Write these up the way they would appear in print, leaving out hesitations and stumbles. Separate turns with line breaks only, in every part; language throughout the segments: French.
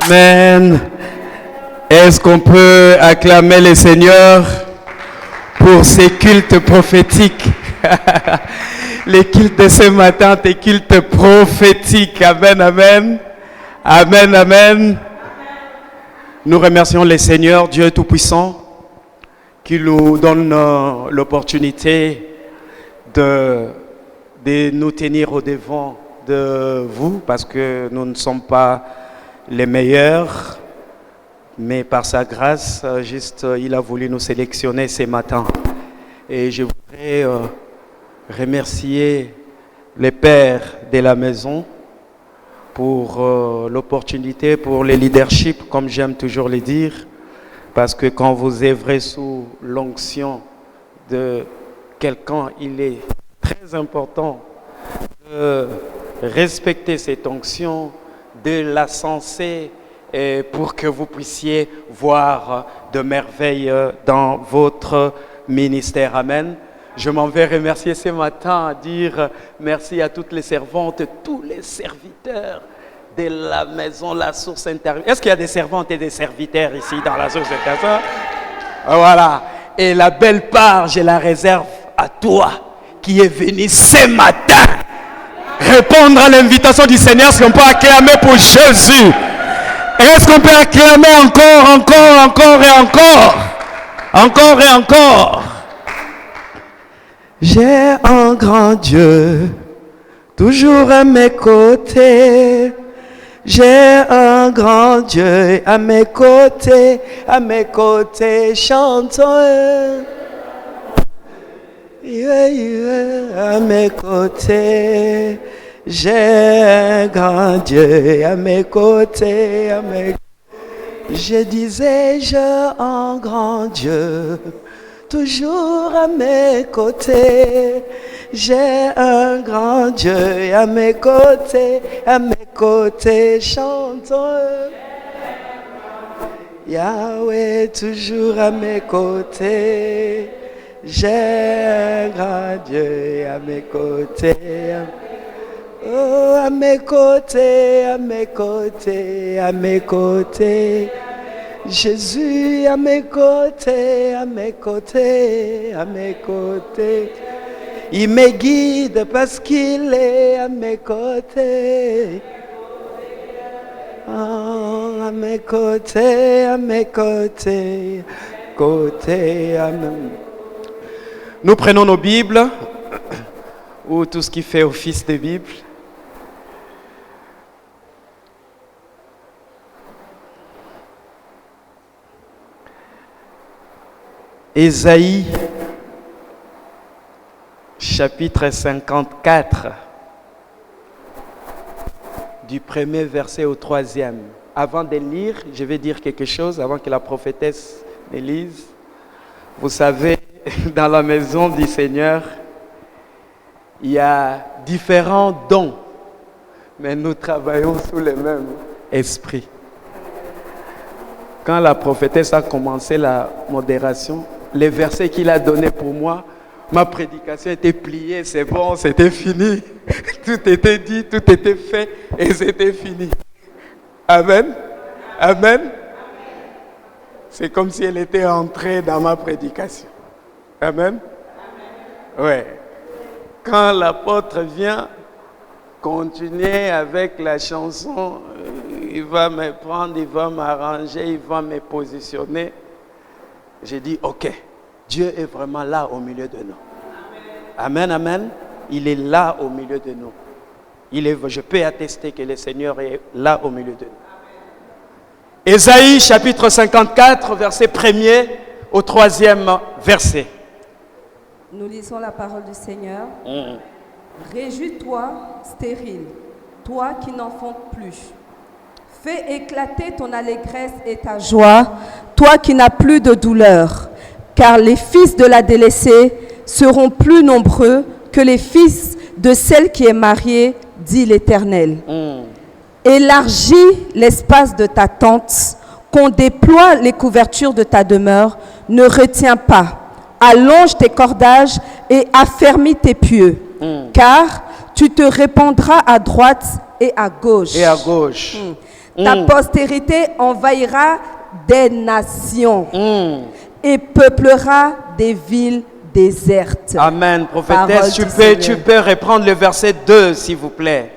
Amen. Est-ce qu'on peut acclamer le Seigneur pour ces cultes prophétiques? Les cultes de ce matin, tes cultes prophétiques. Amen, amen. Amen, amen. Nous remercions le Seigneur, Dieu Tout-Puissant, qui nous donne l'opportunité de nous tenir au devant de vous, parce que nous ne sommes pas les meilleurs, mais par sa grâce, il a voulu nous sélectionner ce matin. Et je voudrais remercier les pères de la maison pour l'opportunité, pour le leadership, comme j'aime toujours le dire, parce que quand vous œuvrez sous l'onction de quelqu'un, il est très important de respecter cette onction, de la censer, et pour que vous puissiez voir de merveilles dans votre ministère. Amen. Je m'en vais remercier ce matin, dire merci à toutes les servantes, tous les serviteurs de la maison La Source Intérieure. Est-ce qu'il y a des servantes et des serviteurs ici dans La Source Intérieure? Voilà. Et la belle part, je la réserve à toi qui est venu ce matin répondre à l'invitation du Seigneur. Est-ce qu'on peut acclamer pour Jésus? Est-ce qu'on peut acclamer encore et encore? J'ai un grand Dieu toujours à mes côtés. J'ai un grand Dieu à mes côtés, chantons. À mes côtés, j'ai un grand Dieu à mes côtés, Je disais, j'ai un grand Dieu toujours à mes côtés. J'ai un grand Dieu à mes côtés, chantons. Yahweh toujours à mes côtés. J'ai un grand Dieu à mes côtés. Oh, à mes côtés. Jésus à mes côtés. Il me guide parce qu'il est à mes côtés. Oh, à mes côtés. Nous prenons nos Bibles, ou tout ce qui fait office de Bible. Ésaïe, chapitre 54, du premier verset au troisième. Avant de lire, je vais dire quelque chose, avant que la prophétesse ne lise. Vous savez, dans la maison du Seigneur, il y a différents dons, mais nous travaillons sous le même esprit. Quand la prophétesse a commencé la modération, les versets qu'il a donnés pour moi, ma prédication était pliée, c'est bon, c'était fini. Tout était dit, tout était fait et c'était fini. Amen. Amen. C'est comme si elle était entrée dans ma prédication. Amen. Ouais. Quand l'apôtre vient continuer avec la chanson, il va me prendre, il va m'arranger, il va me positionner. J'ai dit, ok, Dieu est vraiment là au milieu de nous. Amen, amen. Il est là au milieu de nous. Je peux attester que le Seigneur est là au milieu de nous. Ésaïe chapitre 54, verset 1er au 3e verset.
Nous lisons la parole du Seigneur. Réjouis-toi, stérile, toi qui n'enfantes plus. Fais éclater ton allégresse et ta joie, toi qui n'as plus de douleur, car les fils de la délaissée seront plus nombreux que les fils de celle qui est mariée, dit l'Éternel. Élargis l'espace de ta tente, qu'on déploie les couvertures de ta demeure, ne retiens pas. Allonge tes cordages et affermis tes pieux, car tu te répandras à droite et à gauche. Ta postérité envahira des nations et peuplera des villes désertes.
Amen. Prophétesse, tu peux reprendre le verset 2, s'il vous plaît.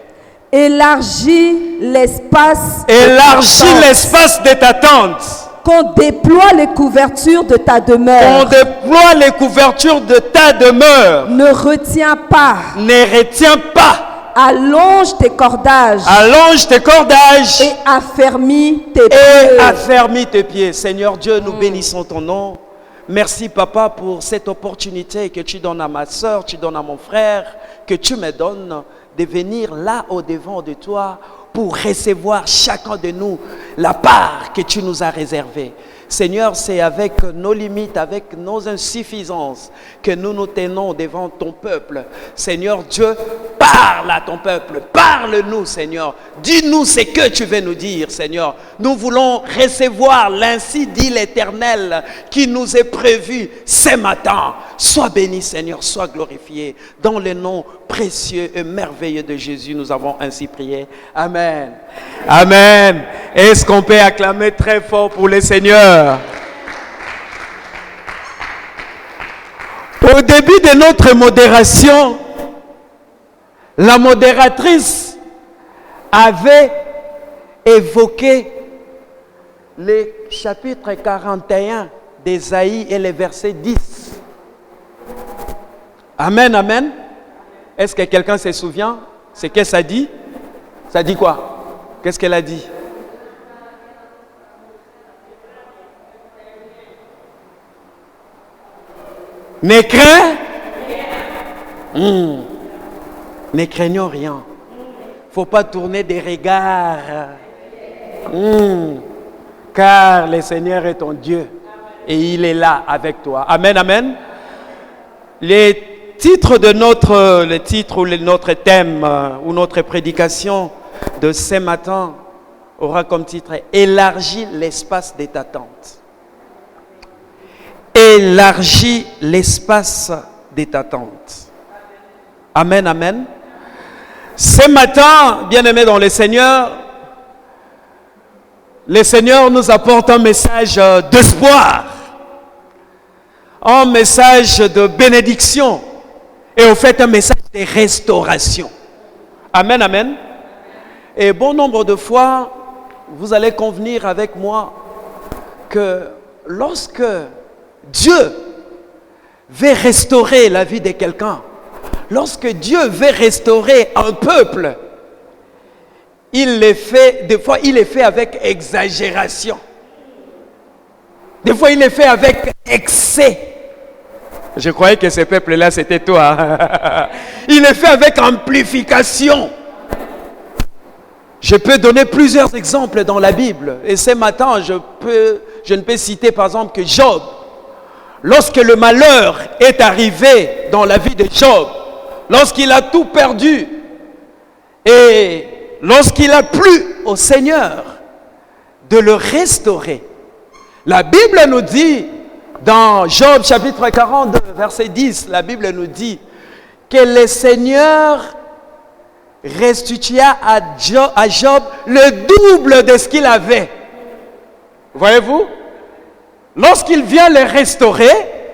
Élargis l'espace.
Élargis l'espace de ta tente.
Qu'on déploie les couvertures de ta demeure.
Qu'on déploie les couvertures de ta demeure.
Ne retiens pas.
Ne retiens pas.
Allonge tes cordages.
Allonge tes cordages.
Et affermis tes pieds.
Et affermis tes pieds. Seigneur Dieu, nous bénissons ton nom. Merci papa pour cette opportunité que tu donnes à ma soeur, tu donnes à mon frère, que tu me donnes de venir là au devant de toi pour recevoir chacun de nous la part que tu nous as réservée. Seigneur, c'est avec nos limites, avec nos insuffisances que nous nous tenons devant ton peuple. Seigneur Dieu, parle à ton peuple, parle-nous Seigneur. Dis-nous ce que tu veux nous dire Seigneur. Nous voulons recevoir l'ainsi dit l'Éternel qui nous est prévu ce matin. Sois béni Seigneur, sois glorifié. Dans le nom précieux et merveilleux de Jésus, nous avons ainsi prié. Amen. Amen. Est-ce qu'on peut acclamer très fort pour le Seigneur? Au début de notre modération, la modératrice avait évoqué le chapitre 41 d'Ésaïe et le verset 10. Amen, amen. Est-ce que quelqu'un se souvient? C'est qu'est-ce que ça dit? Ça dit quoi? Qu'est-ce qu'elle a dit? Ne crains? Ne craignons rien. Il ne faut pas tourner des regards. Car le Seigneur est ton Dieu. Et il est là avec toi. Amen, amen. Le titre ou notre thème ou notre prédication de ce matin aura comme titre « Élargis l'espace de ta tente ». Élargis l'espace de ta tente. Amen, amen. Ce matin, bien-aimés dans le Seigneur nous apporte un message d'espoir, un message de bénédiction et au fait un message de restauration. Amen, amen. Et bon nombre de fois, vous allez convenir avec moi que lorsque Dieu veut restaurer la vie de quelqu'un, lorsque Dieu veut restaurer un peuple, il le fait, des fois il le fait avec exagération. Des fois il le fait avec excès. Je croyais que ce peuple-là c'était toi. Il le fait avec amplification. Je peux donner plusieurs exemples dans la Bible. Et ce matin, je ne peux citer par exemple que Job. Lorsque le malheur est arrivé dans la vie de Job, lorsqu'il a tout perdu et lorsqu'il a plu au Seigneur de le restaurer, la Bible nous dit, dans Job chapitre 42, verset 10, la Bible nous dit que le Seigneur restitua à Job le double de ce qu'il avait. Voyez-vous? Lorsqu'il vient le restaurer,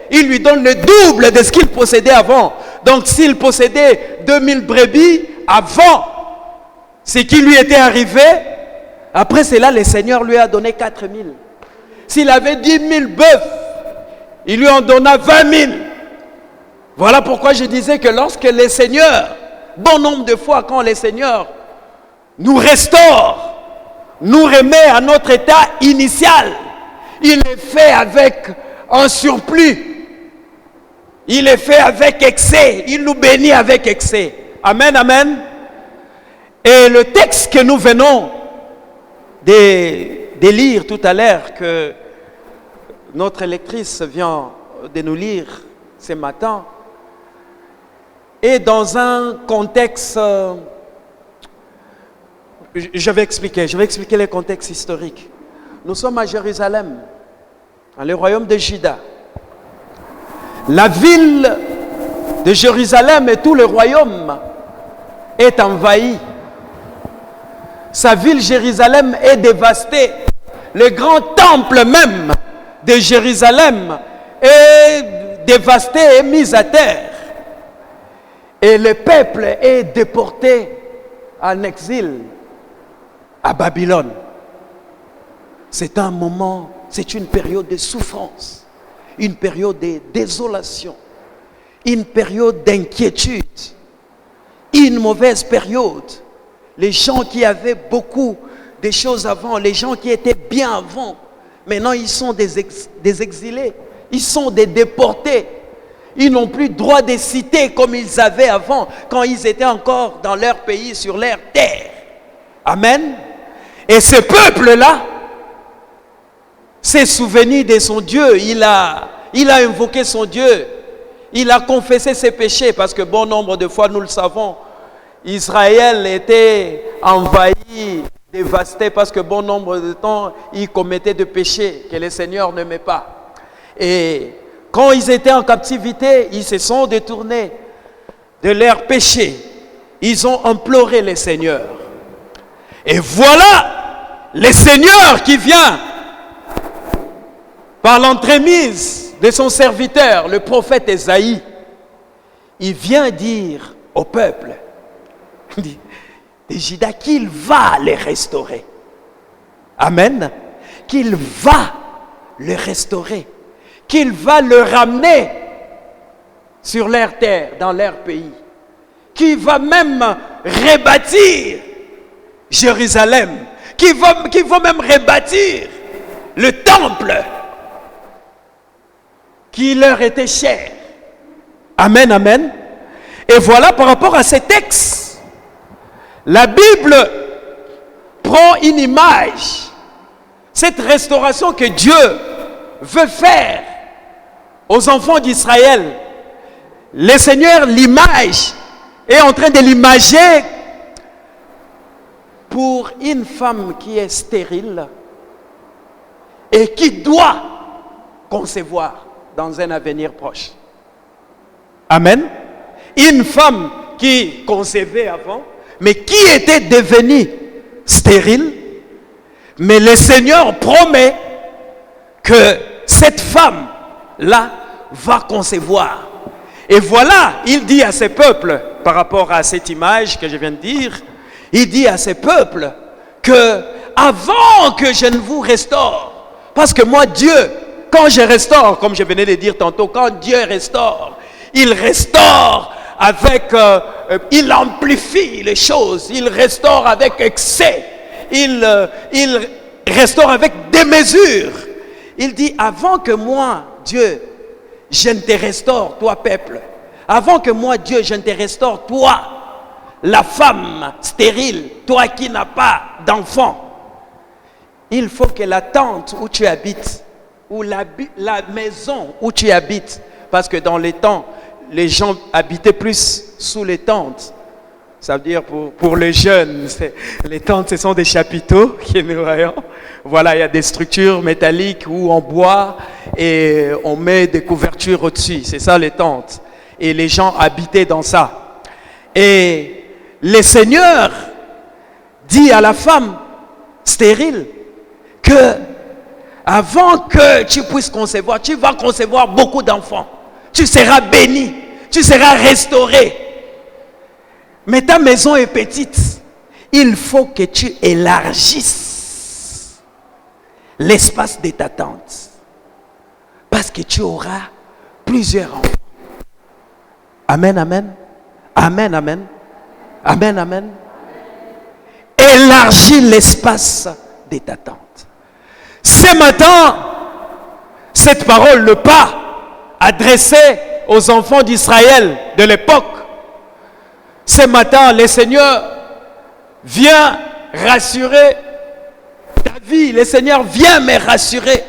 il lui donne le double de ce qu'il possédait avant. Donc s'il possédait 2000 brebis avant ce qui lui était arrivé, après cela le Seigneur lui a donné 4000. S'il avait 10 000 bœufs, il lui en donna 20 000. Voilà pourquoi je disais que lorsque le Seigneur, bon nombre de fois quand le Seigneur nous restaure, nous remet à notre état initial, il est fait avec un surplus. Il est fait avec excès. Il nous bénit avec excès. Amen, amen. Et le texte que nous venons de lire tout à l'heure, que notre lectrice vient de nous lire ce matin, est dans un contexte... je vais expliquer le contexte historique. Nous sommes à Jérusalem, dans le royaume de Juda. La ville de Jérusalem et tout le royaume est envahi sa ville Jérusalem est dévastée. Le grand temple même de Jérusalem est dévasté et mis à terre. Et le peuple est déporté en exil à Babylone. C'est un moment, c'est une période de souffrance, une période de désolation, une période d'inquiétude, une mauvaise période. Les gens qui avaient beaucoup de choses avant, les gens qui étaient bien avant, maintenant ils sont des exilés, ils sont des déportés. Ils n'ont plus droit de citer comme ils avaient avant, quand ils étaient encore dans leur pays, sur leur terre. Amen. Et ce peuple-là s'est souvenu de son Dieu. Il a invoqué son Dieu. Il a confessé ses péchés, parce que bon nombre de fois, nous le savons, Israël était envahi, dévasté, parce que bon nombre de temps, il commettait des péchés que le Seigneur n'aimait pas. Et quand ils étaient en captivité, ils se sont détournés de leurs péchés. Ils ont imploré le Seigneur. Et voilà le Seigneur qui vient par l'entremise de son serviteur, le prophète Ésaïe. Il vient dire au peuple de Juda qu'il va les restaurer. Amen. Qu'il va les restaurer. Qu'il va le ramener sur leur terre, dans leur pays. Qu'il va même rebâtir Jérusalem. Qu'il va même rebâtir le temple qui leur était cher. Amen, amen. Et voilà, par rapport à ces textes, la Bible prend une image. Cette restauration que Dieu veut faire aux enfants d'Israël, le Seigneur l'image est en train de l'imager pour une femme qui est stérile et qui doit concevoir dans un avenir proche. Amen. Une femme qui concevait avant, mais qui était devenue stérile, mais le Seigneur promet que cette femme-là va concevoir. Et voilà, il dit à ses peuples, par rapport à cette image que je viens de dire, il dit à ses peuples que avant que je ne vous restaure, parce que moi Dieu, quand je restaure, comme je venais de dire tantôt, quand Dieu restaure, il restaure avec, il amplifie les choses, il restaure avec excès, il restaure avec démesure. Il dit, avant que moi, Dieu, je ne te restaure, toi peuple, avant que moi, Dieu, je ne te restaure, toi, la femme stérile, toi qui n'as pas d'enfant, il faut que la tente où tu habites, ou la maison où tu habites, parce que dans les temps, les gens habitaient plus sous les tentes. Ça veut dire pour les jeunes, les tentes, ce sont des chapiteaux que nous voyons. Voilà, il y a des structures métalliques ou en bois et on met des couvertures au-dessus. C'est ça les tentes. Et les gens habitaient dans ça. Et le Seigneur dit à la femme stérile que avant que tu puisses concevoir, tu vas concevoir beaucoup d'enfants. Tu seras béni, tu seras restauré. Mais ta maison est petite. Il faut que tu élargisses l'espace de ta tente. Parce que tu auras plusieurs enfants. Amen, amen. Amen, amen. Amen, amen. Élargis l'espace de ta tente. Ce matin, cette parole, le pas adressé aux enfants d'Israël de l'époque, ce matin, le Seigneur vient rassurer ta vie. Le Seigneur vient me rassurer.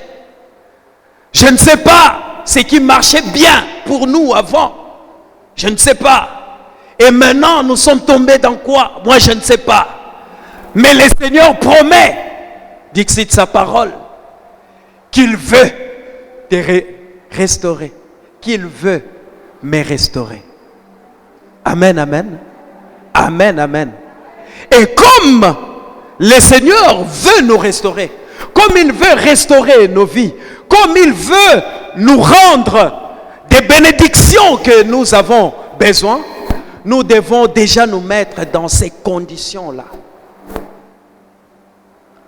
Je ne sais pas ce qui marchait bien pour nous avant. Je ne sais pas. Et maintenant, nous sommes tombés dans quoi? Moi, je ne sais pas. Mais le Seigneur promet, dixit sa parole, qu'il veut te restaurer. Qu'il veut me restaurer. Amen, amen. Amen, amen. Et comme le Seigneur veut nous restaurer, comme il veut restaurer nos vies, comme il veut nous rendre des bénédictions que nous avons besoin, nous devons déjà nous mettre dans ces conditions-là.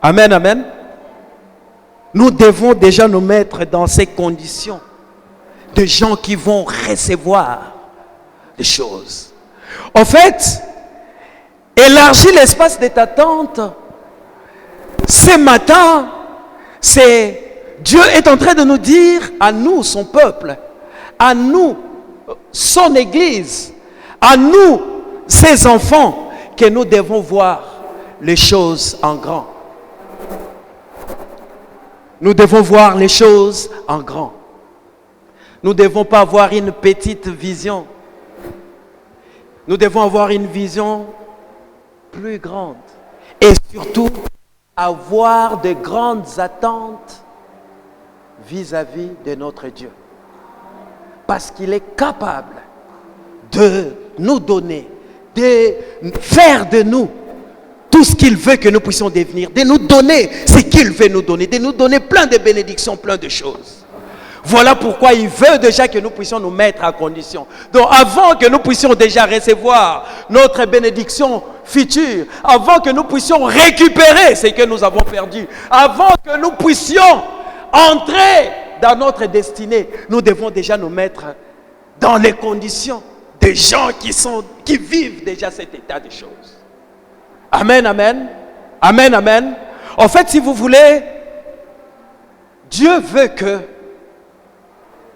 Amen, amen. Nous devons déjà nous mettre dans ces conditions de gens qui vont recevoir des choses. En fait, élargis l'espace de ta tente. Ce matin, Dieu est en train de nous dire à nous, son peuple, à nous, son Église, à nous, ses enfants, que nous devons voir les choses en grand. Nous devons voir les choses en grand. Nous ne devons pas avoir une petite vision. Nous devons avoir une vision plus grande. Et surtout, avoir de grandes attentes vis-à-vis de notre Dieu. Parce qu'il est capable de nous donner, de faire de nous tout ce qu'il veut que nous puissions devenir, de nous donner ce qu'il veut nous donner, de nous donner plein de bénédictions, plein de choses. Voilà pourquoi il veut déjà que nous puissions nous mettre à condition. Donc avant que nous puissions déjà recevoir notre bénédiction future, avant que nous puissions récupérer ce que nous avons perdu, avant que nous puissions entrer dans notre destinée, nous devons déjà nous mettre dans les conditions des gens qui vivent déjà cet état de choses. Amen, amen. Amen, amen. En fait, si vous voulez, Dieu veut que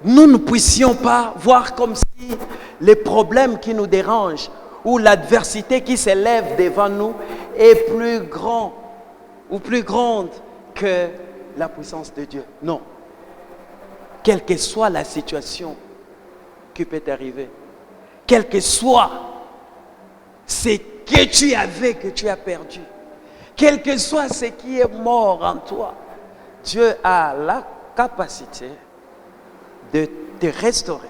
nous ne puissions pas voir comme si les problèmes qui nous dérangent ou l'adversité qui s'élève devant nous est plus grand ou plus grande que la puissance de Dieu. Non. Quelle que soit la situation qui peut t'arriver, quel que soit ce que tu avais, que tu as perdu, quel que soit ce qui est mort en toi, Dieu a la capacité de te restaurer.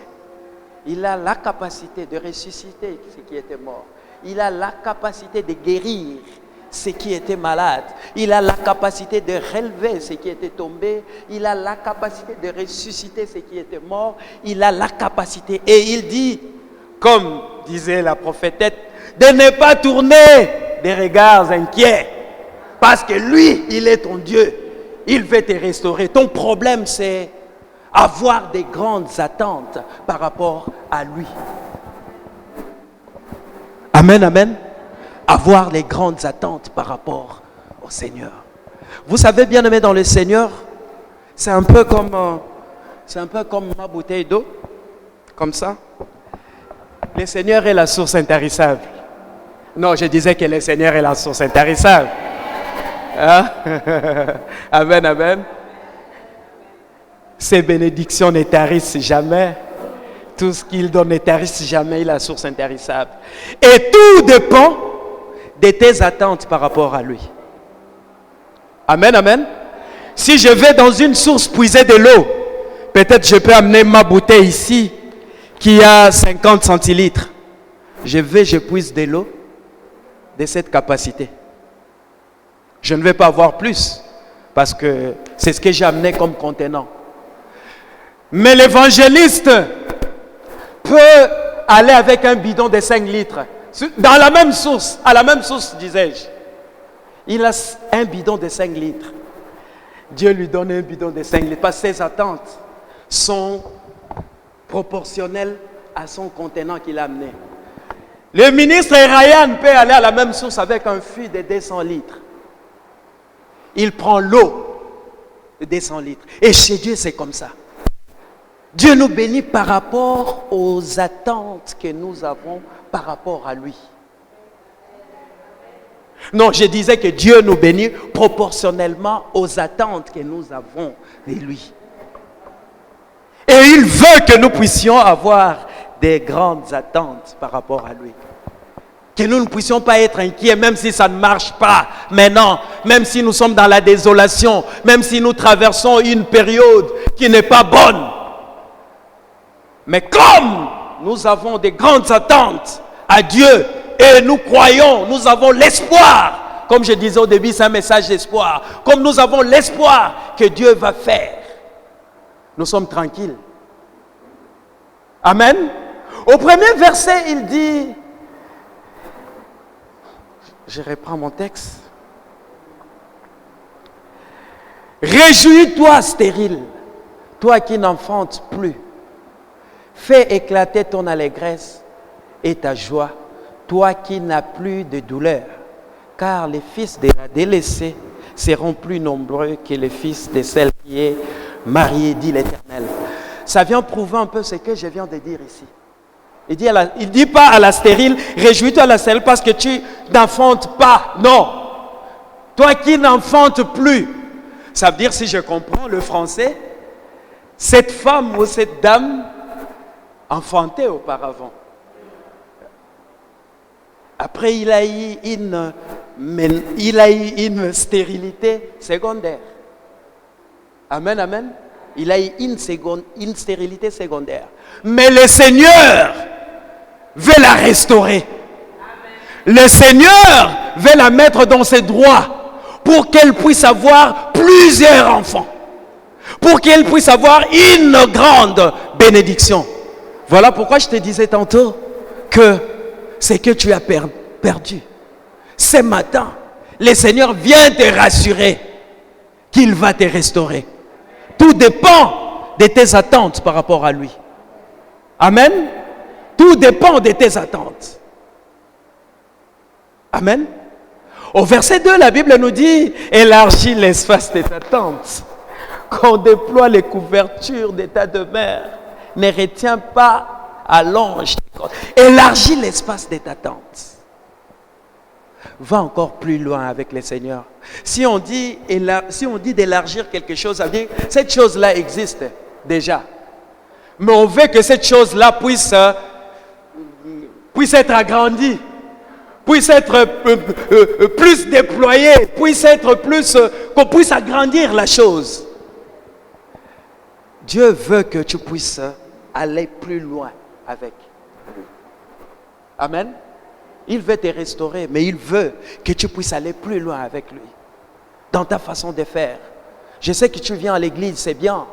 Il a la capacité de ressusciter ce qui était mort. Il a la capacité de guérir ce qui était malade. Il a la capacité de relever ce qui était tombé. Il a la capacité de ressusciter ce qui était mort. Il a la capacité. Et il dit, comme disait la prophétesse, de ne pas tourner des regards inquiets. Parce que lui, il est ton Dieu. Il veut te restaurer. Ton problème, c'est avoir des grandes attentes par rapport à lui. Amen, amen. Avoir les grandes attentes par rapport au Seigneur. Vous savez, bien aimé dans le Seigneur, c'est un peu comme ma bouteille d'eau, comme ça. Le Seigneur est la source intarissable. Non, je disais que le Seigneur est la source intarissable. Hein? Amen, amen. Ses bénédictions ne tarissent jamais. Tout ce qu'il donne ne tarisse jamais. Il est la source intarissable. Et tout dépend de tes attentes par rapport à lui. Amen, amen. Si je vais dans une source puiser de l'eau, peut-être je peux amener ma bouteille ici qui a 50 centilitres. Je puise de l'eau de cette capacité. Je ne vais pas avoir plus parce que c'est ce que j'ai amené comme contenant. Mais l'évangéliste peut aller avec un bidon de 5 litres. Dans la même source, à la même source, disais-je. Il a un bidon de 5 litres. Dieu lui donne un bidon de 5 litres parce que ses attentes sont proportionnelles à son contenant qu'il a amené. Le ministre Ryan peut aller à la même source avec un fût de 200 litres. Il prend l'eau de 200 litres. Et chez Dieu, c'est comme ça. Dieu nous bénit par rapport aux attentes que nous avons par rapport à lui. Non, je disais que Dieu nous bénit proportionnellement aux attentes que nous avons de lui. Et il veut que nous puissions avoir des grandes attentes par rapport à lui. Que nous ne puissions pas être inquiets, même si ça ne marche pas maintenant, même si nous sommes dans la désolation, même si nous traversons une période qui n'est pas bonne. Mais comme nous avons des grandes attentes à Dieu et nous croyons, nous avons l'espoir comme je disais au début, c'est un message d'espoir. Comme nous avons l'espoir que Dieu va faire, nous sommes tranquilles. Amen. Au premier verset, il dit, je reprends mon texte. Réjouis-toi, stérile, toi qui n'enfantes plus. Fais éclater ton allégresse et ta joie, toi qui n'as plus de douleur. Car les fils de la délaissée seront plus nombreux que les fils de celle qui est mariée, dit l'Éternel. Ça vient prouver un peu ce que je viens de dire ici. Il dit pas à la stérile, réjouis-toi à la stérile parce que tu n'enfantes pas. Non. Toi qui n'enfantes plus. Ça veut dire, si je comprends le français, cette femme ou cette dame enfantait auparavant. Après, il a eu une stérilité secondaire. Amen, amen. Il a eu une stérilité secondaire. Mais le Seigneur veut la restaurer. Le Seigneur veut la mettre dans ses droits pour qu'elle puisse avoir plusieurs enfants. Pour qu'elle puisse avoir une grande bénédiction. Voilà pourquoi je te disais tantôt que c'est que tu as perdu. Ce matin, le Seigneur vient te rassurer qu'il va te restaurer. Tout dépend de tes attentes par rapport à lui. Amen. Tout dépend de tes attentes. Amen. Au verset 2, la Bible nous dit, élargis l'espace de ta tente. Qu'on déploie les couvertures de ta demeure. Ne retiens pas à l'ange. Élargis l'espace de ta tente. Va encore plus loin avec le Seigneur. Si on dit d'élargir quelque chose, ça veut dire que cette chose-là existe déjà. Mais on veut que cette chose-là puisse être agrandie, puisse être plus déployée, qu'on puisse agrandir la chose. Dieu veut que tu puisses aller plus loin avec lui. Amen. Il veut te restaurer, mais il veut que tu puisses aller plus loin avec lui. Dans ta façon de faire. Je sais que tu viens à l'église, c'est bien.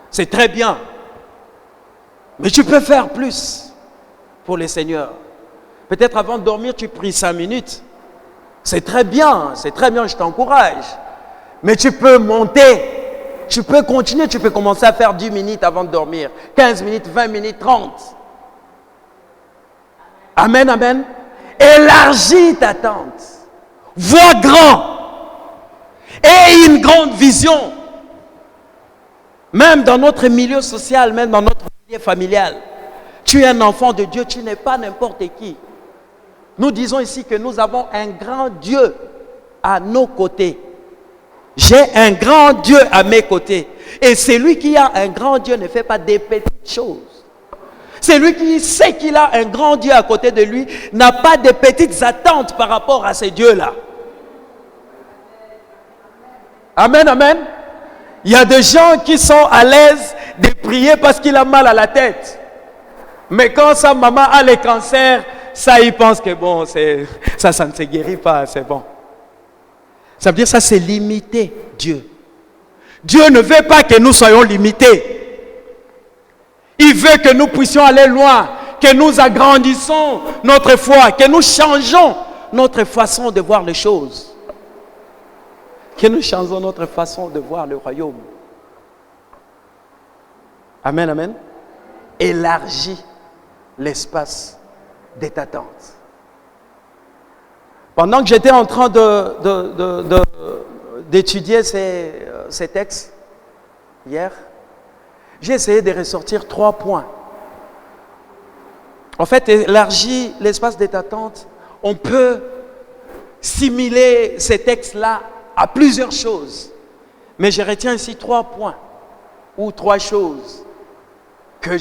C'est très bien. Mais tu peux faire plus pour le Seigneur. Peut-être avant de dormir, tu pries 5 minutes. C'est très bien, je t'encourage. Mais tu peux monter. Tu peux continuer, tu peux commencer à faire 10 minutes avant de dormir. 15 minutes, 20 minutes, 30. Amen, amen. Élargis ta tente. Vois grand. Aie une grande vision. Même dans notre milieu social, même dans notre milieu familial. Tu es un enfant de Dieu, tu n'es pas n'importe qui. Nous disons ici que nous avons un grand Dieu à nos côtés. J'ai un grand Dieu à mes côtés. Et celui qui a un grand Dieu ne fait pas des petites choses. Celui qui sait qu'il a un grand Dieu à côté de lui n'a pas de petites attentes par rapport à ces dieux-là. Amen, amen. Il y a des gens qui sont à l'aise de prier parce qu'il a mal à la tête. Mais quand sa maman a le cancer, ça, il pense que bon, ça ne se guérit pas, c'est bon. Ça veut dire que ça, c'est limiter Dieu. Dieu ne veut pas que nous soyons limités. Il veut que nous puissions aller loin, que nous agrandissons notre foi, que nous changeons notre façon de voir les choses. Que nous changeons notre façon de voir le royaume. Amen, amen. Élargis l'espace de ta tente. Pendant que j'étais en train d'étudier ces textes hier, j'ai essayé de ressortir 3 points. En fait, élargir l'espace de ta tente, on peut simuler ces textes-là à plusieurs choses. Mais je retiens ici 3 points ou 3 choses que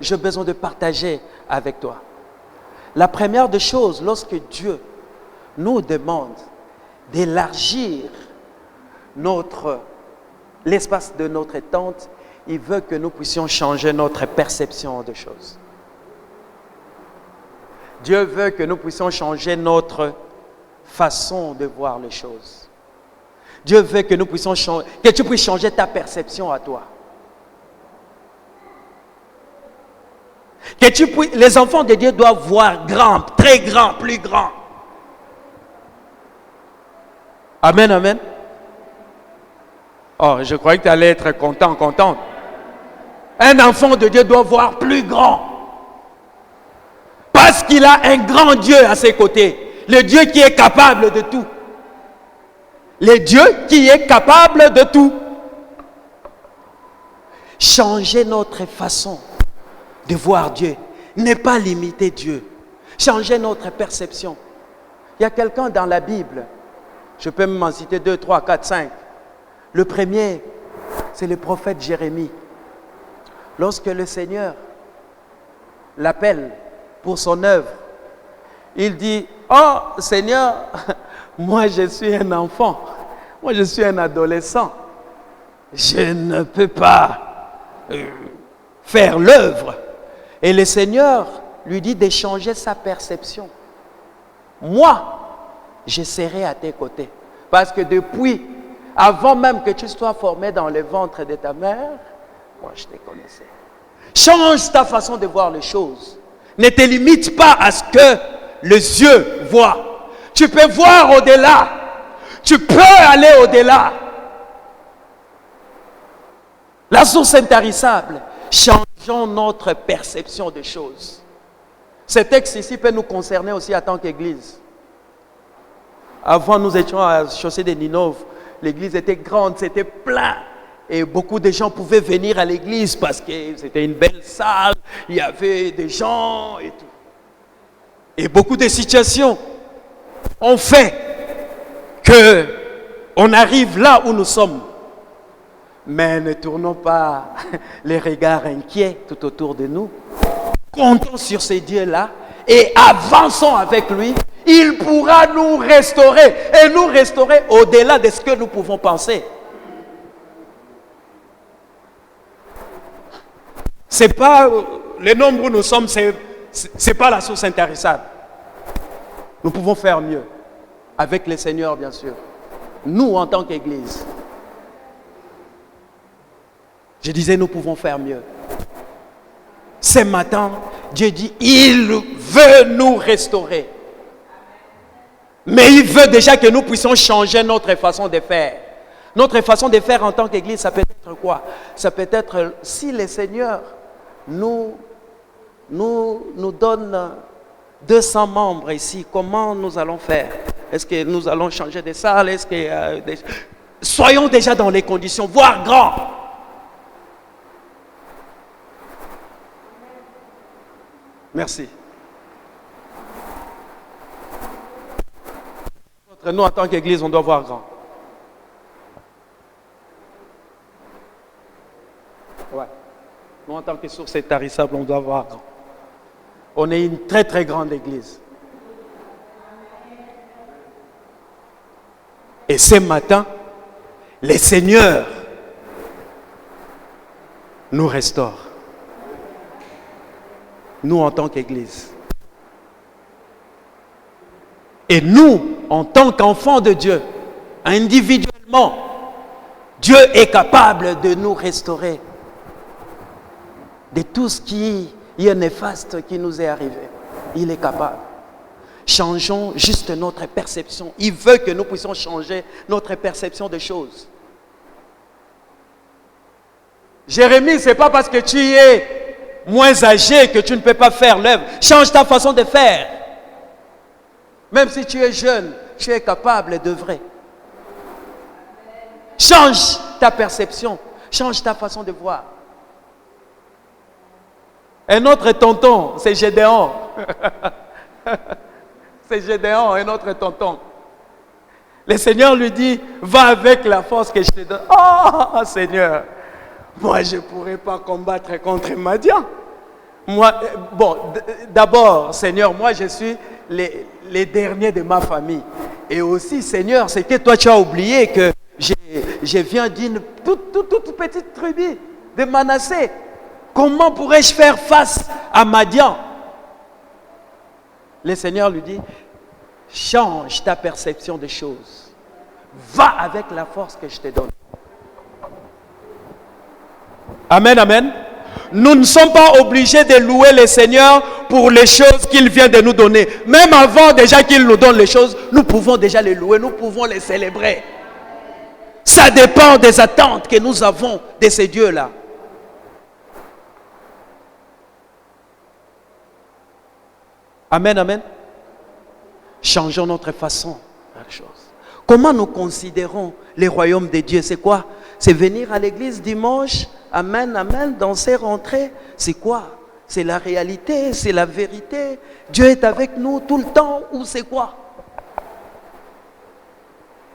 j'ai besoin de partager avec toi. La première des choses, lorsque Dieu nous demande d'élargir l'espace de notre tente, il veut que nous puissions changer notre perception des choses. Dieu veut que nous puissions changer notre façon de voir les choses. Dieu veut que nous puissions changer, que tu puisses changer ta perception à toi. Les enfants de Dieu doivent voir grand, très grand, plus grand. Amen, amen. Oh, je croyais que tu allais être contente. Un enfant de Dieu doit voir plus grand. Parce qu'il a un grand Dieu à ses côtés. Le Dieu qui est capable de tout. Le Dieu qui est capable de tout. Changer notre façon de voir Dieu. Ne pas limiter Dieu. Changer notre perception. Il y a quelqu'un dans la Bible. Je peux m'en citer 2, 3, 4, 5. Le premier, c'est le prophète Jérémie. Lorsque le Seigneur l'appelle pour son œuvre, il dit, « Oh Seigneur, moi je suis un enfant, moi je suis un adolescent, je ne peux pas faire l'œuvre. » Et le Seigneur lui dit de changer sa perception. « Moi, je serai à tes côtés. » Parce que depuis, avant même que tu sois formé dans le ventre de ta mère, moi je te connaissais. Change ta façon de voir les choses. Ne te limite pas à ce que les yeux voient. Tu peux voir au-delà. Tu peux aller au-delà. La source intarissable. Changeons notre perception des choses. Ce texte ici peut nous concerner aussi en tant qu'Église. Avant, nous étions à la chaussée de Ninove. L'église était grande, c'était plein. Et beaucoup de gens pouvaient venir à l'église parce que c'était une belle salle. Il y avait des gens et tout. Et beaucoup de situations ont fait qu'on arrive là où nous sommes. Mais ne tournons pas les regards inquiets tout autour de nous. Comptons sur ces dieux-là et avançons avec lui. Il pourra nous restaurer et nous restaurer au-delà de ce que nous pouvons penser. C'est pas le nombre où nous sommes, c'est pas la source intarissable. Nous pouvons faire mieux avec le Seigneur, bien sûr. Nous, en tant qu'Église. Je disais, nous pouvons faire mieux. Ce matin, Dieu dit, il veut nous restaurer. Mais il veut déjà que nous puissions changer notre façon de faire. Notre façon de faire en tant qu'Église, ça peut être quoi? Ça peut être, si le Seigneur nous donne 200 membres ici, comment nous allons faire? Est-ce que nous allons changer de salle? Est-ce que, soyons déjà dans les conditions, voire grand. Merci. Nous, en tant qu'Église, on doit voir grand. Ouais. Nous, en tant que source intarissable, on doit voir grand. On est une très, très grande Église. Et ce matin, le Seigneur nous restaure. Nous, en tant qu'Église. Et nous, en tant qu'enfants de Dieu, individuellement, Dieu est capable de nous restaurer de tout ce qui est néfaste qui nous est arrivé. Il est capable. Changeons juste notre perception. Il veut que nous puissions changer notre perception des choses. Jérémie, ce n'est pas parce que tu es moins âgé que tu ne peux pas faire l'œuvre. Change ta façon de faire. Même si tu es jeune, tu es capable d'œuvrer. Change ta perception. Change ta façon de voir. Un autre tonton, c'est Gédéon. C'est Gédéon, un autre tonton. Le Seigneur lui dit, va avec la force que je te donne. Oh Seigneur, moi je ne pourrais pas combattre contre Madian. Moi, bon, d'abord, Seigneur, moi je suis les derniers de ma famille. Et aussi, Seigneur, c'est que toi tu as oublié que je viens d'une toute petite tribu de Manassé. Comment pourrais-je faire face à Madian? Le Seigneur lui dit, Change ta perception des choses. Va avec la force que je te donne. Amen, amen. Nous ne sommes pas obligés de louer le Seigneur pour les choses qu'il vient de nous donner. Même avant déjà qu'il nous donne les choses, nous pouvons déjà les louer, nous pouvons les célébrer. Ça dépend des attentes que nous avons de ces dieux-là. Amen, amen. Changeons notre façon de faire les choses. Comment nous considérons les royaumes de Dieu? C'est quoi? C'est venir à l'église dimanche, amen, amen, danser, rentrer. C'est quoi? C'est la réalité, c'est la vérité. Dieu est avec nous tout le temps, ou c'est quoi?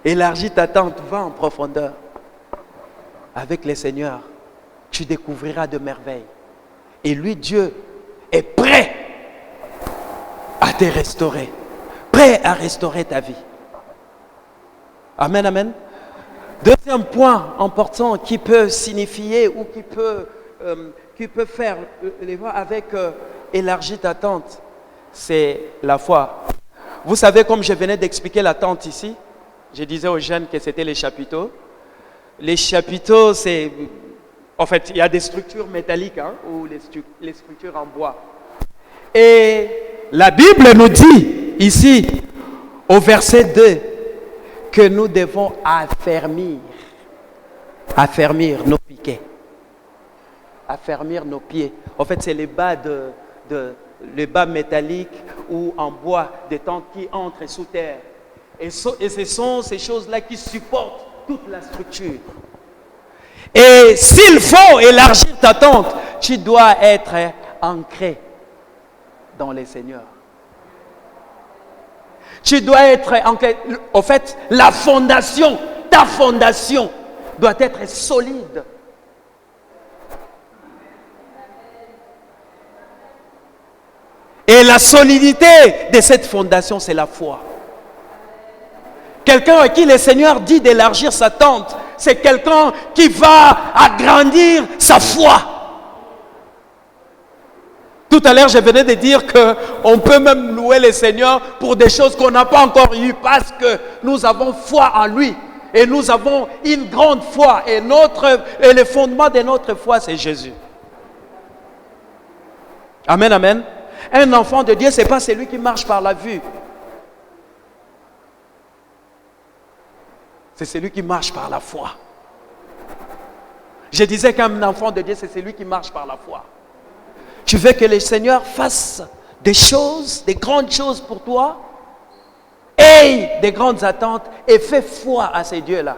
Élargis ta tente, va en profondeur. Avec le Seigneur, tu découvriras de merveilles. Et lui, Dieu, est prêt à te restaurer. Prêt à restaurer ta vie. Amen, amen. Deuxième point important qui peut signifier ou qui peut faire les voix avec élargir ta tente, c'est la foi. Vous savez, comme je venais d'expliquer la tente ici, je disais aux jeunes que c'était les chapiteaux. Les chapiteaux, c'est... En fait, il y a des structures métalliques ou les structures en bois. Et la Bible nous dit ici, au verset 2, que nous devons affermir nos piquets. Affermir nos pieds. En fait, c'est les bas les bas métalliques ou en bois des tentes qui entrent sous terre. Et ce sont ces choses-là qui supportent toute la structure. Et s'il faut élargir ta tente, tu dois être ancré dans les Seigneurs. Tu dois être ancré. En fait, ta fondation doit être solide. Et la solidité de cette fondation, c'est la foi. Quelqu'un à qui le Seigneur dit d'élargir sa tente, c'est quelqu'un qui va agrandir sa foi. Tout à l'heure, je venais de dire qu'on peut même louer le Seigneur pour des choses qu'on n'a pas encore eues parce que nous avons foi en lui. Et nous avons une grande foi. Et le fondement de notre foi, c'est Jésus. Amen, amen. Un enfant de Dieu, ce n'est pas celui qui marche par la vue. C'est celui qui marche par la foi. Je disais qu'un enfant de Dieu, c'est celui qui marche par la foi. Tu veux que le Seigneur fasse des choses, des grandes choses pour toi, aie des grandes attentes et fais foi à ces dieux-là.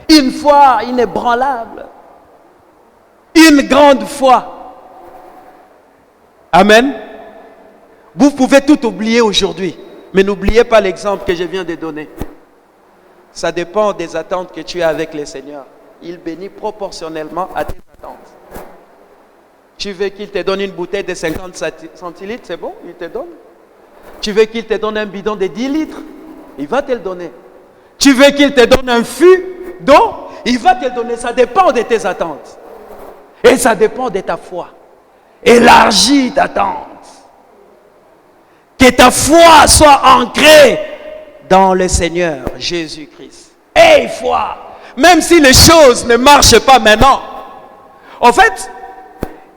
Une foi inébranlable. Une grande foi. Amen. Vous pouvez tout oublier aujourd'hui, mais n'oubliez pas l'exemple que je viens de donner. Ça dépend des attentes que tu as avec le Seigneur. Il bénit proportionnellement à tes attentes. Tu veux qu'il te donne une bouteille de 50 centilitres, c'est bon, il te donne. Tu veux qu'il te donne un bidon de 10 litres, il va te le donner. Tu veux qu'il te donne un fût d'eau, il va te le donner. Ça dépend de tes attentes. Et ça dépend de ta foi. Élargis ta tente. Que ta foi soit ancrée dans le Seigneur Jésus-Christ. Aie foi. Même si les choses ne marchent pas maintenant. En fait,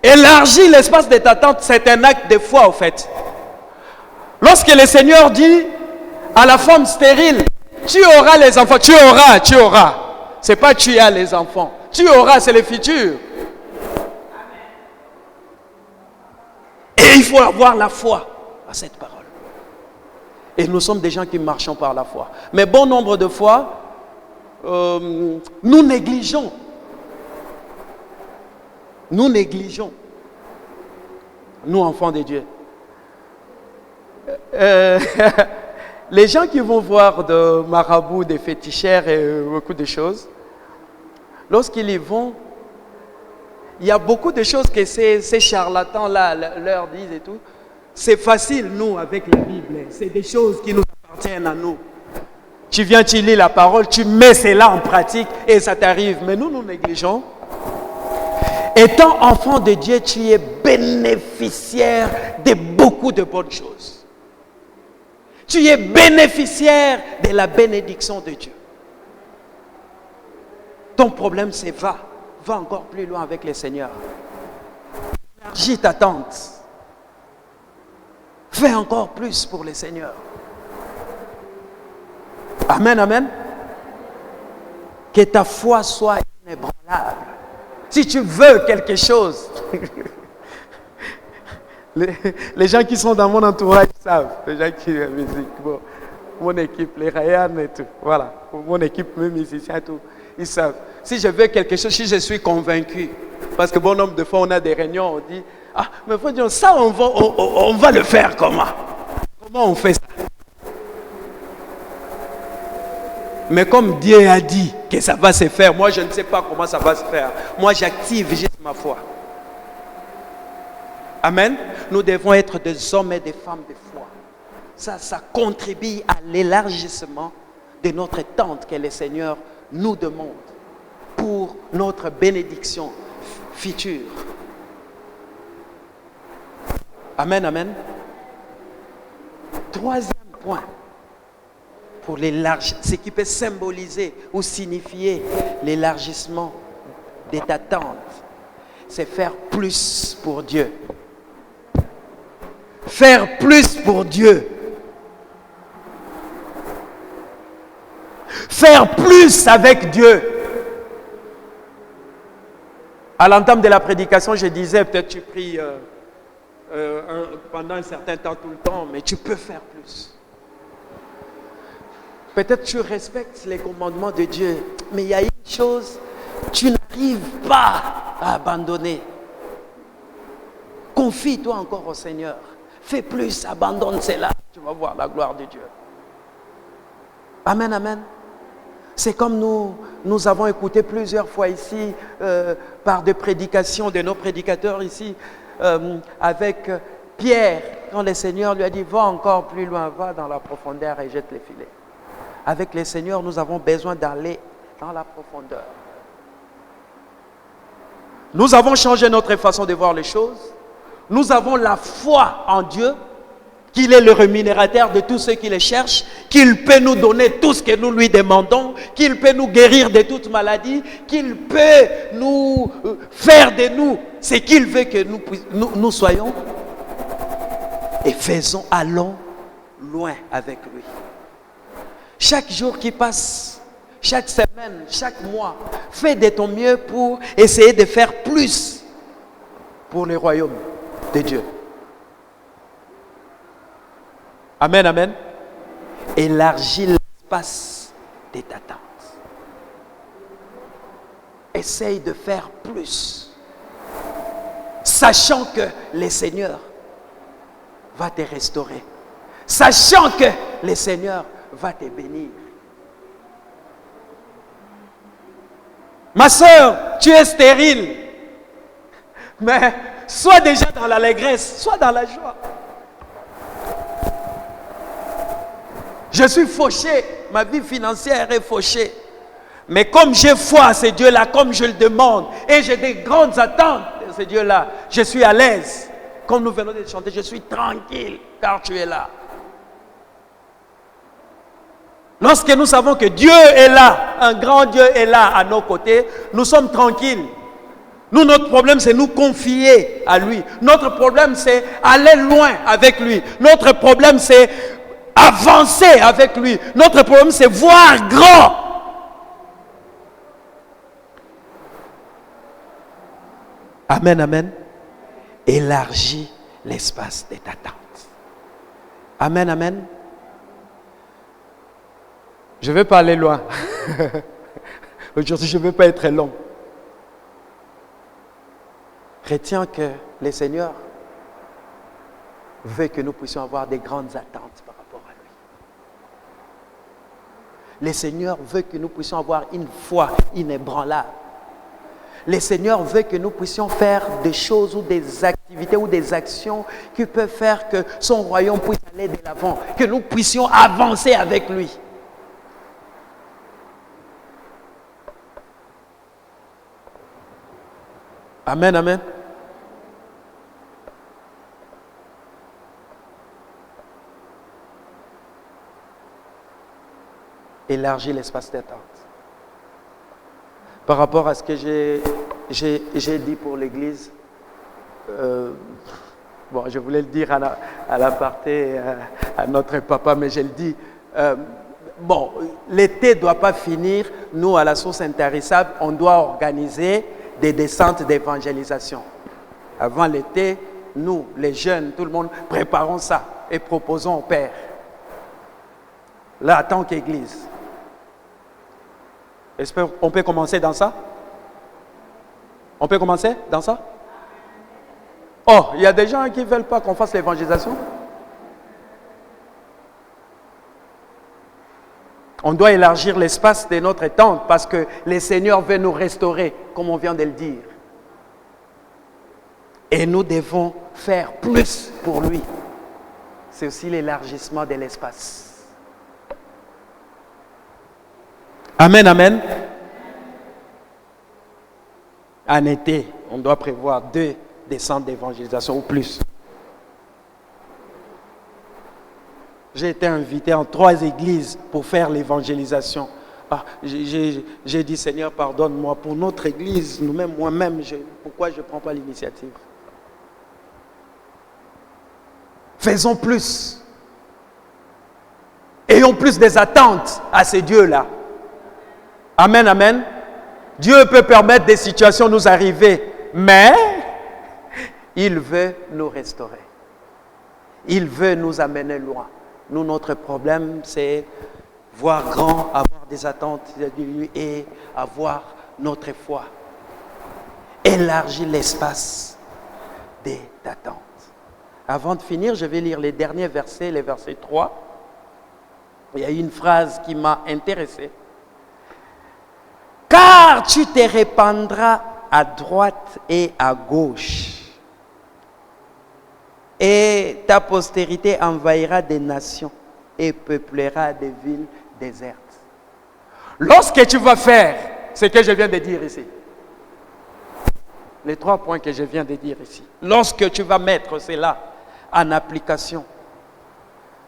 élargir l'espace de ta tente, c'est un acte de foi, en fait. Lorsque le Seigneur dit à la femme stérile, tu auras les enfants, tu auras. C'est pas tu as les enfants. Tu auras, c'est le futur. Et il faut avoir la foi à cette parole. Et nous sommes des gens qui marchons par la foi. Mais bon nombre de fois, nous négligeons. Nous négligeons. Nous, enfants de Dieu. Les gens qui vont voir de marabouts, des féticheurs et beaucoup de choses, lorsqu'ils y vont, il y a beaucoup de choses que ces charlatans-là leur disent et tout. C'est facile, nous, avec la Bible. C'est des choses qui nous appartiennent à nous. Tu viens, tu lis la parole, tu mets cela en pratique et ça t'arrive. Mais nous négligeons. Étant enfant de Dieu, tu es bénéficiaire de beaucoup de bonnes choses. Tu es bénéficiaire de la bénédiction de Dieu. Ton problème, c'est va encore plus loin avec le Seigneur. Élargis ta tente. Fais encore plus pour le Seigneur. Amen, amen. Que ta foi soit inébranlable. Si tu veux quelque chose, les gens qui sont dans mon entourage savent. Les gens qui la musique, bon, mon équipe, les Ryan et tout, voilà, mon équipe, mes musiciens et tout, ils savent. Si je veux quelque chose, si je suis convaincu, parce que bon nombre de fois on a des réunions, on dit, ah, mais faut dire, ça on va le faire comment? Comment on fait ça? Mais comme Dieu a dit que ça va se faire, moi je ne sais pas comment ça va se faire. Moi j'active juste ma foi. Amen. Nous devons être des hommes et des femmes de foi. Ça contribue à l'élargissement de notre tente que le Seigneur nous demande pour notre bénédiction future. Amen, amen. Troisième point, pour l'élargissement, ce qui peut symboliser ou signifier l'élargissement de ta tente, c'est faire plus pour Dieu. Faire plus pour Dieu. Faire plus avec Dieu. À l'entame de la prédication, je disais, peut-être tu pries pendant un certain temps, tout le temps, mais tu peux faire plus. Peut-être tu respectes les commandements de Dieu, mais il y a une chose, tu n'arrives pas à abandonner. Confie-toi encore au Seigneur. Fais plus, abandonne cela. Tu vas voir la gloire de Dieu. Amen, amen. C'est comme nous avons écouté plusieurs fois ici, par des prédications de nos prédicateurs ici, avec Pierre, quand le Seigneur lui a dit, va encore plus loin, va dans la profondeur et jette les filets. Avec le Seigneur, nous avons besoin d'aller dans la profondeur. Nous avons changé notre façon de voir les choses. Nous avons la foi en Dieu, qu'il est le rémunérateur de tous ceux qui le cherchent, qu'il peut nous donner tout ce que nous lui demandons, qu'il peut nous guérir de toute maladie, qu'il peut nous faire de nous ce qu'il veut que nous soyons. Et allons loin avec lui. Chaque jour qui passe, chaque semaine, chaque mois, fais de ton mieux pour essayer de faire plus pour le royaume de Dieu. Amen, amen. Élargis l'espace de ta tente. Essaye de faire plus, sachant que le Seigneur va te restaurer, sachant que le Seigneur va te bénir. Ma soeur, tu es stérile, mais sois déjà dans l'allégresse, sois dans la joie. Je suis fauché, ma vie financière est fauchée. Mais comme j'ai foi à ce Dieu-là, comme je le demande, et j'ai des grandes attentes de ce Dieu-là, je suis à l'aise. Comme nous venons de chanter, je suis tranquille, car tu es là. Lorsque nous savons que Dieu est là, un grand Dieu est là à nos côtés, nous sommes tranquilles. Nous, notre problème, c'est nous confier à lui. Notre problème, c'est aller loin avec lui. Notre problème, c'est avancer avec lui. Notre problème, c'est voir grand. Amen, amen. Élargis l'espace de ta tente. Amen, amen. Je ne vais pas aller loin. Aujourd'hui, je ne vais pas être long. Retiens que le Seigneur veut que nous puissions avoir des grandes attentes par rapport à lui. Le Seigneur veut que nous puissions avoir une foi inébranlable. Le Seigneur veut que nous puissions faire des choses ou des activités ou des actions qui peuvent faire que son royaume puisse aller de l'avant, que nous puissions avancer avec lui. Amen, amen. Élargis l'espace d'attente. Par rapport à ce que j'ai dit pour l'Église, bon, je voulais le dire à l'aparté à notre papa, mais je le dis. Bon, l'été ne doit pas finir. Nous, à la source intarissable, on doit organiser des descentes d'évangélisation. Avant l'été, nous, les jeunes, tout le monde, préparons ça et proposons au Père. Là, en tant qu'Église. On peut commencer dans ça? On peut commencer dans ça? Oh, il y a des gens qui ne veulent pas qu'on fasse l'évangélisation? On doit élargir l'espace de notre tente parce que le Seigneur veut nous restaurer, comme on vient de le dire. Et nous devons faire plus pour lui. C'est aussi l'élargissement de l'espace. Amen, amen. En été, on doit prévoir 2 descentes d'évangélisation ou plus. J'ai été invité en 3 églises pour faire l'évangélisation. J'ai dit, Seigneur, pardonne-moi pour notre église, nous-mêmes, moi-même, pourquoi je ne prends pas l'initiative? Faisons plus. Ayons plus des attentes à ces dieux-là. Amen, amen. Dieu peut permettre des situations nous arriver, mais il veut nous restaurer. Il veut nous amener loin. Nous, notre problème, c'est voir grand, avoir des attentes de lui et avoir notre foi. Élargir l'espace d'attente. Avant de finir, je vais lire les derniers versets, les versets 3. Il y a une phrase qui m'a intéressé. Car tu te répandras à droite et à gauche, et ta postérité envahira des nations et peuplera des villes désertes. Lorsque tu vas faire ce que je viens de dire ici, les 3 points que je viens de dire ici, lorsque tu vas mettre cela en application,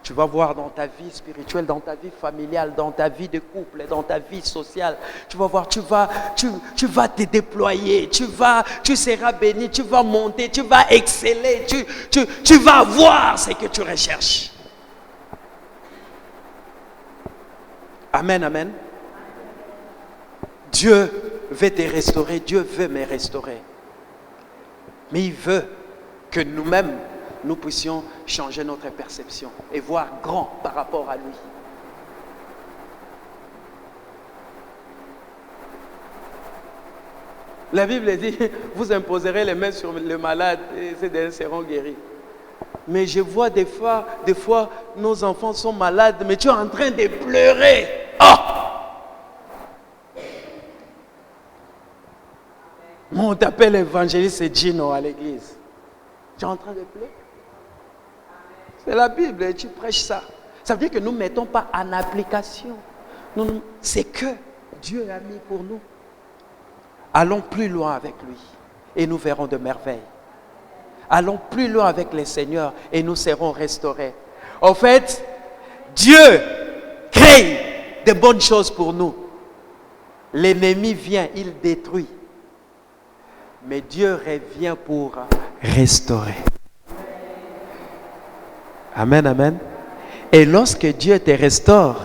tu vas voir dans ta vie spirituelle, dans ta vie familiale, dans ta vie de couple, dans ta vie sociale, tu vas voir, tu vas te déployer, tu seras béni, tu vas monter, tu vas exceller, tu vas voir ce que tu recherches. Amen, amen. Dieu veut te restaurer, Dieu veut me restaurer. Mais il veut que nous-mêmes, nous puissions changer notre perception et voir grand par rapport à lui. La Bible dit, vous imposerez les mains sur le malade et ces derniers seront guéris. Mais je vois des fois, nos enfants sont malades, mais tu es en train de pleurer. Oh! On t'appelle évangéliste et Gino à l'église. Tu es en train de pleurer? C'est la Bible et tu prêches ça. Ça veut dire que nous ne mettons pas en application. C'est que Dieu a mis pour nous. Allons plus loin avec lui et nous verrons de merveilles. Allons plus loin avec le Seigneur et nous serons restaurés. En fait, Dieu crée de bonnes choses pour nous. L'ennemi vient, il détruit. Mais Dieu revient pour restaurer. Amen, amen. Et lorsque Dieu te restaure,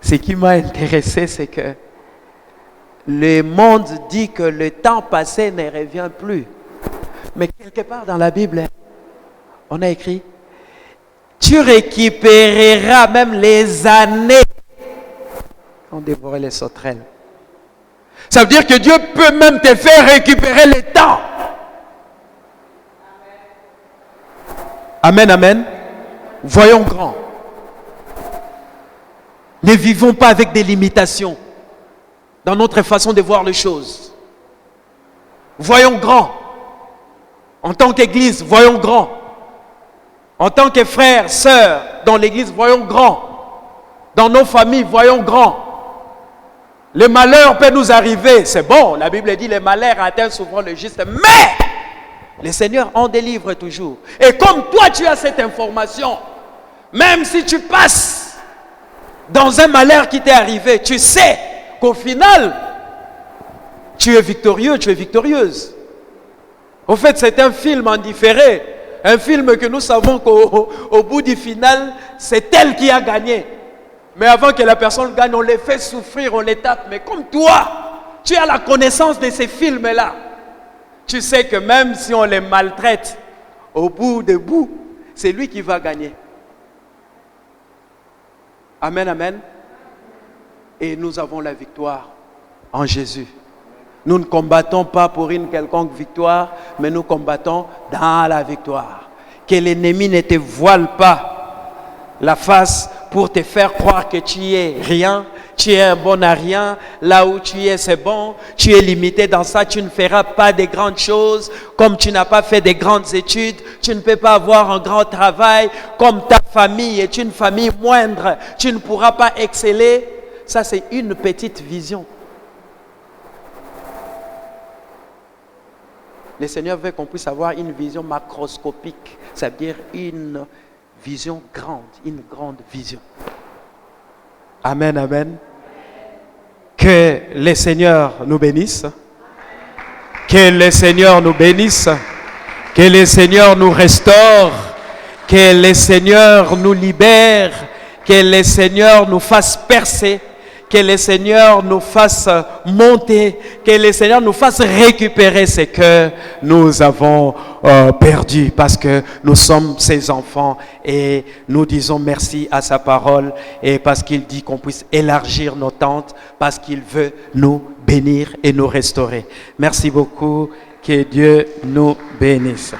ce qui m'a intéressé, c'est que le monde dit que le temps passé ne revient plus. Mais quelque part dans la Bible, on a écrit, tu récupéreras même les années qu'on dévorait les sauterelles. Ça veut dire que Dieu peut même te faire récupérer le temps. Amen, amen. Voyons grand. Ne vivons pas avec des limitations dans notre façon de voir les choses. Voyons grand. En tant qu'Église, voyons grand. En tant que frères, sœurs, dans l'Église, voyons grand. Dans nos familles, voyons grand. Le malheur peut nous arriver, c'est bon. La Bible dit, les malheurs atteignent souvent le juste. Mais, le Seigneur en délivre toujours. Et comme toi, tu as cette information, même si tu passes dans un malheur qui t'est arrivé, tu sais qu'au final, tu es victorieux, tu es victorieuse. Au fait, c'est un film en différé. Un film que nous savons qu'au bout du final, c'est elle qui a gagné. Mais avant que la personne gagne, on les fait souffrir, on les tape. Mais comme toi, tu as la connaissance de ces films-là. Tu sais que même si on les maltraite, au bout des bouts, c'est lui qui va gagner. Amen, amen. Et nous avons la victoire en Jésus. Nous ne combattons pas pour une quelconque victoire, mais nous combattons dans la victoire. Que l'ennemi ne te voile pas la face pour te faire croire que tu es rien, tu es un bon à rien, là où tu es c'est bon, tu es limité dans ça, tu ne feras pas de grandes choses, comme tu n'as pas fait de grandes études, tu ne peux pas avoir un grand travail, comme ta famille est une famille moindre, tu ne pourras pas exceller. Ça c'est une petite vision. Le Seigneur veut qu'on puisse avoir une vision macroscopique, c'est-à-dire une vision grande, une grande vision. Amen, amen. Que le Seigneur nous bénisse. Que le Seigneur nous bénisse. Que le Seigneur nous restaure. Que le Seigneur nous libère. Que le Seigneur nous fasse percer. Que le Seigneur nous fasse monter, que le Seigneur nous fasse récupérer ce que nous avons perdu, parce que nous sommes ses enfants et nous disons merci à sa parole et parce qu'il dit qu'on puisse élargir nos tentes, parce qu'il veut nous bénir et nous restaurer. Merci beaucoup, que Dieu nous bénisse.